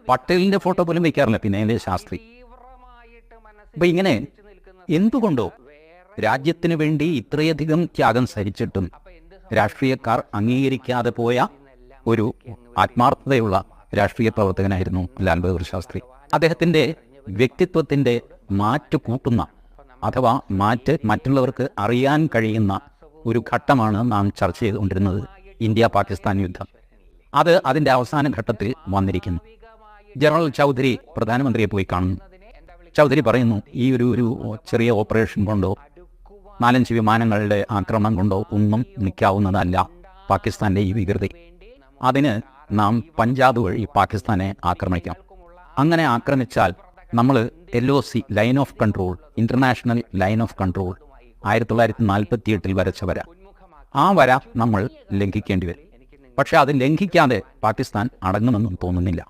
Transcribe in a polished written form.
പട്ടേലിൻ്റെ photo പോലും വയ്ക്കാറില്ല, പിന്നെ അതിൻ്റെ ശാസ്ത്രി. അപ്പം ഇങ്ങനെ എന്തുകൊണ്ടോ രാജ്യത്തിന് വേണ്ടി ഇത്രയധികം ത്യാഗം സഹിച്ചിട്ടും രാഷ്ട്രീയക്കാർ അംഗീകരിക്കാതെ പോയ ഒരു ആത്മാർത്ഥതയുള്ള രാഷ്ട്രീയ പ്രവർത്തകനായിരുന്നു ലാൽ ബഹദൂർ ശാസ്ത്രി. അദ്ദേഹത്തിൻ്റെ വ്യക്തിത്വത്തിൻ്റെ മാറ്റ് കൂട്ടുന്ന അഥവാ മറ്റുള്ളവർക്ക് അറിയാൻ കഴിയുന്ന ഒരു ഘട്ടമാണ് നാം ചർച്ച ചെയ്തുകൊണ്ടിരുന്നത്, ഇന്ത്യ പാകിസ്ഥാൻ യുദ്ധം. അത് അതിൻ്റെ അവസാന ഘട്ടത്തിൽ വന്നിരിക്കുന്നു. ജനറൽ ചൗധരി പ്രധാനമന്ത്രിയെ പോയി കാണുന്നു. ചൗധരി പറയുന്നു, ഈ ഒരു ചെറിയ ഓപ്പറേഷൻ കൊണ്ടോ 4-5 വിമാനങ്ങളുടെ ആക്രമണം കൊണ്ടോ ഒന്നും നിൽക്കാവുന്നതല്ല പാകിസ്ഥാൻ്റെ ഈ വികൃതി. അതിന് നാം പഞ്ചാബ് വഴി പാകിസ്ഥാനെ ആക്രമിക്കാം. അങ്ങനെ ആക്രമിച്ചാൽ നമ്മൾ LOC line of control, international line of control 1948 വരച്ച വര, ആ വര നമ്മൾ ലംഘിക്കേണ്ടി വരും. പക്ഷെ അത് ലംഘിക്കാതെ പാകിസ്ഥാൻ അടങ്ങുമെന്നും തോന്നുന്നില്ല.